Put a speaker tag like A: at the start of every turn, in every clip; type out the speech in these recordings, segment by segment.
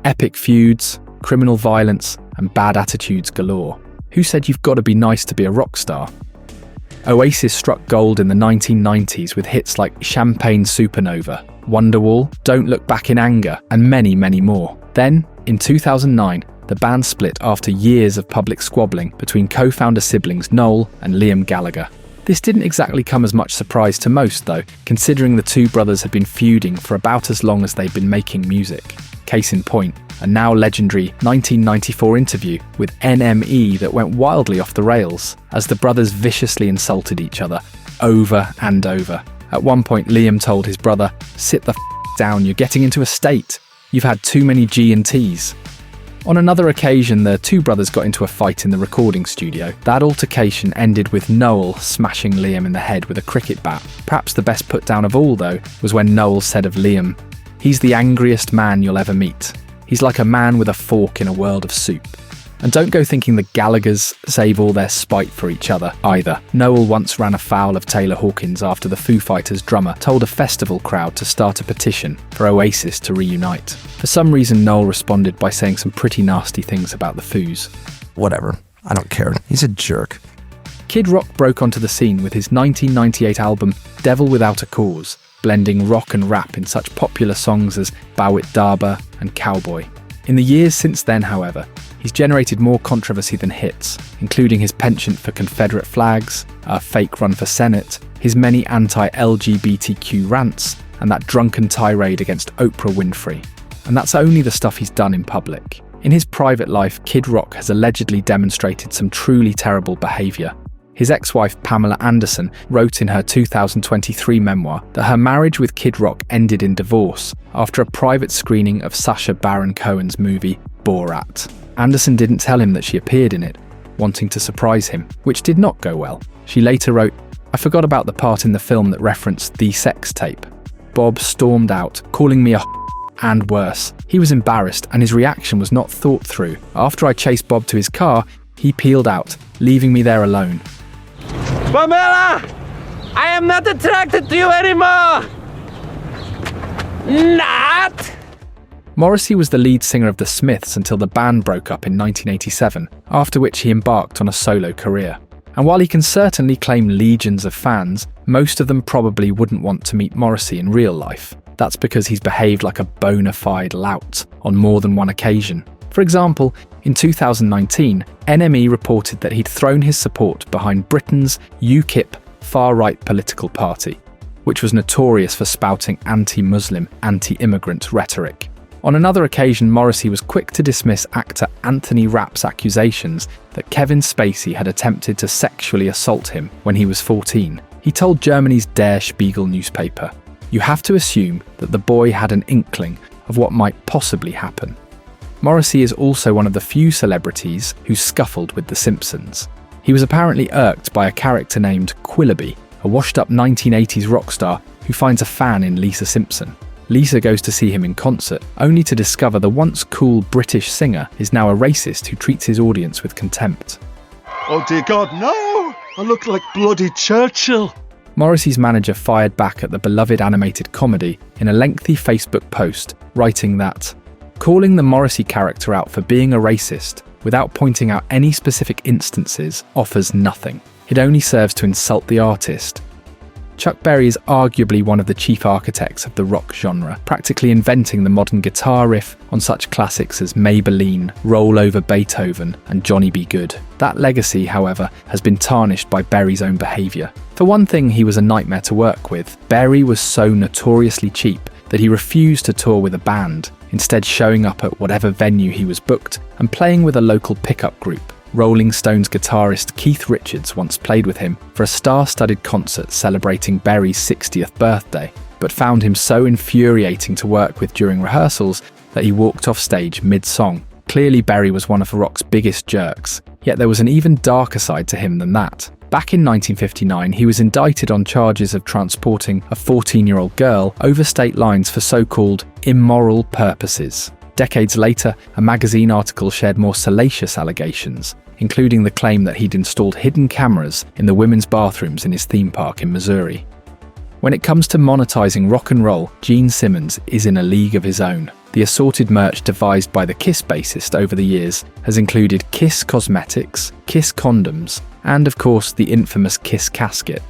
A: Epic feuds, criminal violence, and bad attitudes galore. Who said you've got to be nice to be a rock star? Oasis struck gold in the 1990s with hits like Champagne Supernova, Wonderwall, Don't Look Back in Anger, and many, many more. Then, in 2009, the band split after years of public squabbling between co-founder siblings Noel and Liam Gallagher. This didn't exactly come as much surprise to most, though, considering the two brothers had been feuding for about as long as they'd been making music. Case in point, a now legendary 1994 interview with NME that went wildly off the rails, as the brothers viciously insulted each other, over and over. At one point, Liam told his brother, "Sit the down, you're getting into a state. You've had too many G&Ts." On another occasion, the two brothers got into a fight in the recording studio. That altercation ended with Noel smashing Liam in the head with a cricket bat. Perhaps the best put down of all, though, was when Noel said of Liam, "He's the angriest man you'll ever meet. He's like a man with a fork in a world of soup." And don't go thinking the Gallaghers save all their spite for each other either. Noel once ran afoul of Taylor Hawkins after the Foo Fighters drummer told a festival crowd to start a petition for Oasis to reunite. For some reason, Noel responded by saying some pretty nasty things about the Foos.
B: Whatever. I don't care. He's a jerk.
A: Kid Rock broke onto the scene with his 1998 album Devil Without a Cause, blending rock and rap in such popular songs as Bawit Daba and Cowboy. In the years since then, however, he's generated more controversy than hits, including his penchant for Confederate flags, a fake run for Senate, his many anti-LGBTQ rants, and that drunken tirade against Oprah Winfrey. And that's only the stuff he's done in public. In his private life, Kid Rock has allegedly demonstrated some truly terrible behaviour. His ex-wife Pamela Anderson wrote in her 2023 memoir that her marriage with Kid Rock ended in divorce after a private screening of Sacha Baron Cohen's movie Borat. Anderson didn't tell him that she appeared in it, wanting to surprise him, which did not go well. She later wrote, "I forgot about the part in the film that referenced the sex tape. Bob stormed out, calling me a and worse. He was embarrassed and his reaction was not thought through. After I chased Bob to his car, he peeled out, leaving me there alone."
C: Pamela! I am not attracted to you anymore! Not!
A: Morrissey was the lead singer of The Smiths until the band broke up in 1987, after which he embarked on a solo career. And while he can certainly claim legions of fans, most of them probably wouldn't want to meet Morrissey in real life. That's because he's behaved like a bona fide lout on more than one occasion. For example, in 2019, NME reported that he'd thrown his support behind Britain's UKIP far-right political party, which was notorious for spouting anti-Muslim, anti-immigrant rhetoric. On another occasion, Morrissey was quick to dismiss actor Anthony Rapp's accusations that Kevin Spacey had attempted to sexually assault him when he was 14. He told Germany's Der Spiegel newspaper, "You have to assume that the boy had an inkling of what might possibly happen." Morrissey is also one of the few celebrities who scuffled with The Simpsons. He was apparently irked by a character named Quillaby, a washed-up 1980s rock star who finds a fan in Lisa Simpson. Lisa goes to see him in concert, only to discover the once cool British singer is now a racist who treats his audience with contempt.
D: "Oh dear God, no! I look like bloody Churchill!"
A: Morrissey's manager fired back at the beloved animated comedy in a lengthy Facebook post, writing that, "Calling the Morrissey character out for being a racist without pointing out any specific instances offers nothing. It only serves to insult the artist." Chuck Berry is arguably one of the chief architects of the rock genre, practically inventing the modern guitar riff on such classics as Maybelline, Roll Over Beethoven, and Johnny B. Good. That legacy, however, has been tarnished by Berry's own behaviour. For one thing, he was a nightmare to work with. Berry was so notoriously cheap that he refused to tour with a band, instead showing up at whatever venue he was booked and playing with a local pickup group. Rolling Stones guitarist Keith Richards once played with him for a star-studded concert celebrating Berry's 60th birthday, but found him so infuriating to work with during rehearsals that he walked off stage mid-song. Clearly Berry was one of rock's biggest jerks, yet there was an even darker side to him than that. Back in 1959, he was indicted on charges of transporting a 14-year-old girl over state lines for so-called immoral purposes. Decades later, a magazine article shared more salacious allegations, including the claim that he'd installed hidden cameras in the women's bathrooms in his theme park in Missouri. When it comes to monetizing rock and roll, Gene Simmons is in a league of his own. The assorted merch devised by the Kiss bassist over the years has included Kiss cosmetics, Kiss condoms, and of course the infamous Kiss casket.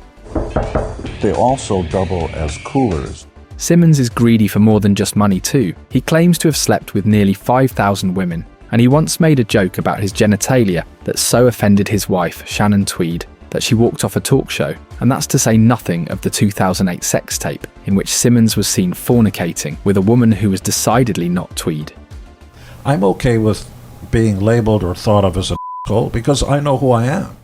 E: They also double as coolers.
A: Simmons is greedy for more than just money too. He claims to have slept with nearly 5,000 women, and he once made a joke about his genitalia that so offended his wife, Shannon Tweed, that she walked off a talk show, and that's to say nothing of the 2008 sex tape in which Simmons was seen fornicating with a woman who was decidedly not Tweed.
E: I'm okay with being labeled or thought of as a asshole because I know who I am.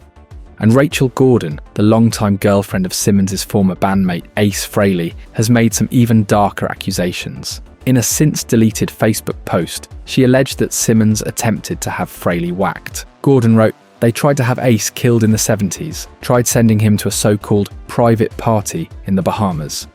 A: And Rachel Gordon, the longtime girlfriend of Simmons' former bandmate Ace Frehley, has made some even darker accusations. In a since-deleted Facebook post, she alleged that Simmons attempted to have Frehley whacked. Gordon wrote, "They tried to have Ace killed in the 70s, tried sending him to a so-called private party in the Bahamas."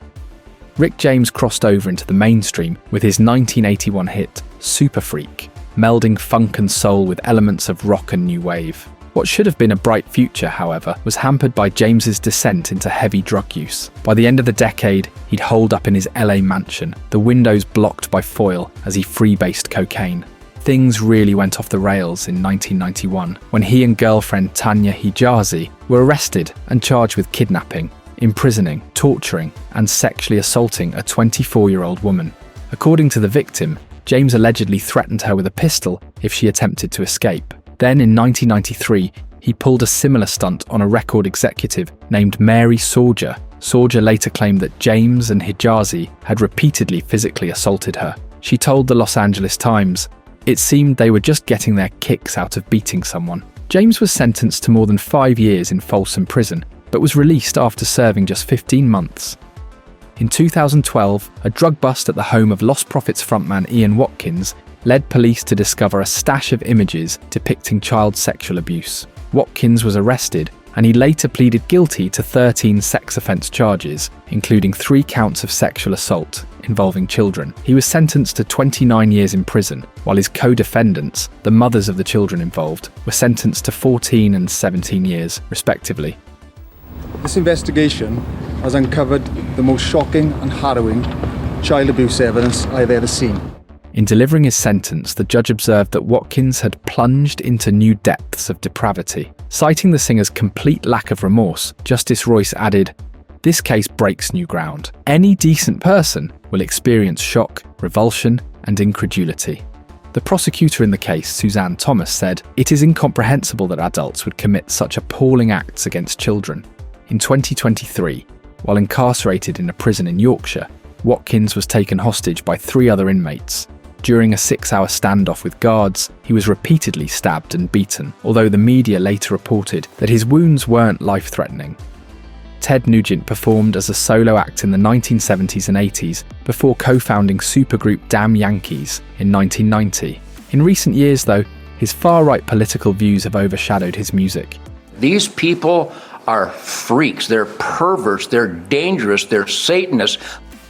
A: Rick James crossed over into the mainstream with his 1981 hit, Super Freak, melding funk and soul with elements of rock and new wave. What should have been a bright future, however, was hampered by James's descent into heavy drug use. By the end of the decade, he'd holed up in his LA mansion, the windows blocked by foil as he freebased cocaine. Things really went off the rails in 1991, when he and girlfriend Tanya Hijazi were arrested and charged with kidnapping, imprisoning, torturing, and sexually assaulting a 24-year-old woman. According to the victim, James allegedly threatened her with a pistol if she attempted to escape. Then in 1993, he pulled a similar stunt on a record executive named Mary Sorger. Sorger later claimed that James and Hijazi had repeatedly physically assaulted her. She told the Los Angeles Times, "It seemed they were just getting their kicks out of beating someone." James was sentenced to more than 5 years in Folsom Prison, but was released after serving just 15 months. In 2012, a drug bust at the home of Lost Prophets frontman Ian Watkins led police to discover a stash of images depicting child sexual abuse. Watkins was arrested, and he later pleaded guilty to 13 sex offence charges, including 3 counts of sexual assault involving children. He was sentenced to 29 years in prison, while his co-defendants, the mothers of the children involved, were sentenced to 14 and 17 years, respectively.
F: This investigation has uncovered the most shocking and harrowing child abuse evidence I've ever seen.
A: In delivering his sentence, the judge observed that Watkins had plunged into new depths of depravity. Citing the singer's complete lack of remorse, Justice Royce added, "This case breaks new ground. Any decent person will experience shock, revulsion, and incredulity." The prosecutor in the case, Suzanne Thomas, said, "It is incomprehensible that adults would commit such appalling acts against children." In 2023, while incarcerated in a prison in Yorkshire, Watkins was taken hostage by 3 other inmates. During a 6-hour standoff with guards, he was repeatedly stabbed and beaten, although the media later reported that his wounds weren't life-threatening. Ted Nugent performed as a solo act in the 1970s and 80s before co-founding supergroup Damn Yankees in 1990. In recent years, though, his far-right political views have overshadowed his music.
G: These people are freaks, they're perverts, they're dangerous, they're Satanists.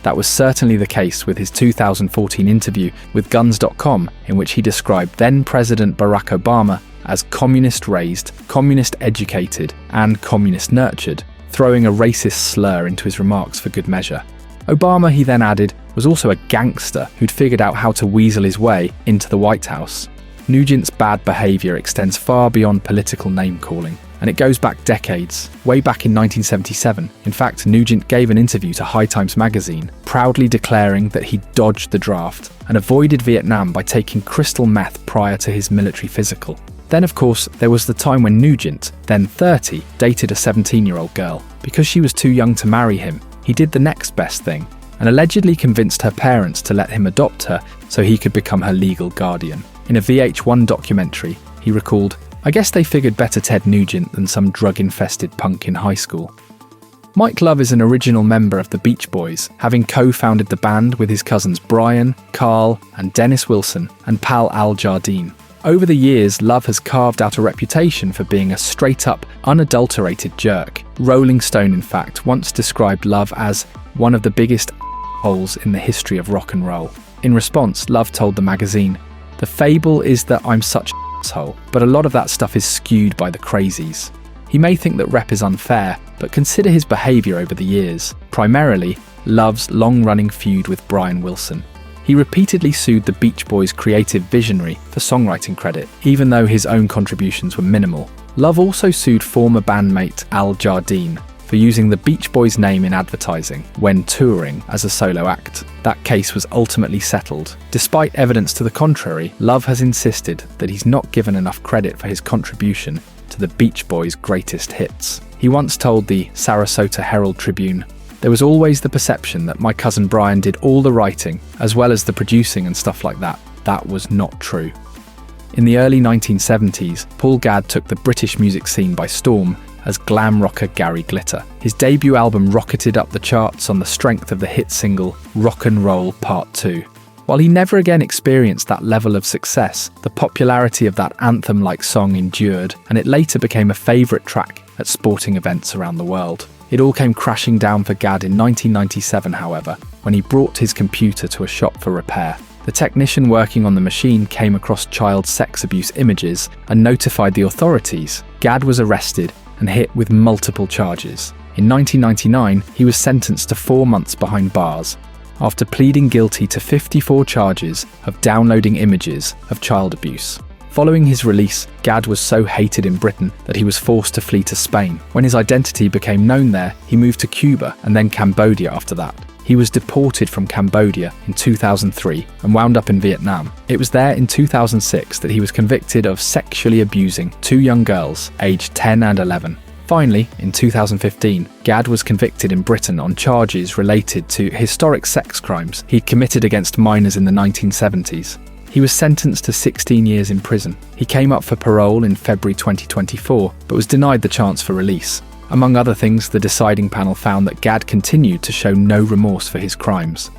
A: That was certainly the case with his 2014 interview with Guns.com, in which he described then-President Barack Obama as communist-raised, communist-educated, and communist-nurtured, throwing a racist slur into his remarks for good measure. Obama, he then added, was also a gangster who'd figured out how to weasel his way into the White House. Nugent's bad behaviour extends far beyond political name-calling, and it goes back decades, way back in 1977. In fact, Nugent gave an interview to High Times magazine, proudly declaring that he dodged the draft and avoided Vietnam by taking crystal meth prior to his military physical. Then, of course, there was the time when Nugent, then 30, dated a 17-year-old girl. Because she was too young to marry him, he did the next best thing, and allegedly convinced her parents to let him adopt her so he could become her legal guardian. In a VH1 documentary, he recalled, "I guess they figured better Ted Nugent than some drug-infested punk in high school." Mike Love is an original member of the Beach Boys, having co-founded the band with his cousins Brian, Carl, and Dennis Wilson, and pal Al Jardine. Over the years, Love has carved out a reputation for being a straight-up, unadulterated jerk. Rolling Stone, in fact, once described Love as one of the biggest holes in the history of rock and roll. In response, Love told the magazine, "The fable is that I'm such an asshole, but a lot of that stuff is skewed by the crazies." He may think that rep is unfair, but consider his behaviour over the years, primarily Love's long-running feud with Brian Wilson. He repeatedly sued the Beach Boys' creative visionary for songwriting credit, even though his own contributions were minimal. Love also sued former bandmate Al Jardine for using the Beach Boys' name in advertising when touring as a solo act. That case was ultimately settled. Despite evidence to the contrary, Love has insisted that he's not given enough credit for his contribution to the Beach Boys' greatest hits. He once told the Sarasota Herald-Tribune, "There was always the perception that my cousin Brian did all the writing, as well as the producing and stuff like that. That was not true." In the early 1970s, Paul Gadd took the British music scene by storm as glam rocker Gary Glitter. His debut album rocketed up the charts on the strength of the hit single Rock and Roll Part 2. While he never again experienced that level of success, the popularity of that anthem-like song endured, and it later became a favourite track at sporting events around the world. It all came crashing down for Gadd in 1997, however, when he brought his computer to a shop for repair. The technician working on the machine came across child sex abuse images and notified the authorities. Gadd was arrested and hit with multiple charges. In 1999, he was sentenced to 4 months behind bars after pleading guilty to 54 charges of downloading images of child abuse. Following his release, Gadd was so hated in Britain that he was forced to flee to Spain. When his identity became known there, he moved to Cuba and then Cambodia after that. He was deported from Cambodia in 2003 and wound up in Vietnam. It was there in 2006 that he was convicted of sexually abusing 2 young girls, aged 10 and 11. Finally, in 2015, Gadd was convicted in Britain on charges related to historic sex crimes he'd committed against minors in the 1970s. He was sentenced to 16 years in prison. He came up for parole in February 2024, but was denied the chance for release. Among other things, the deciding panel found that Gadd continued to show no remorse for his crimes.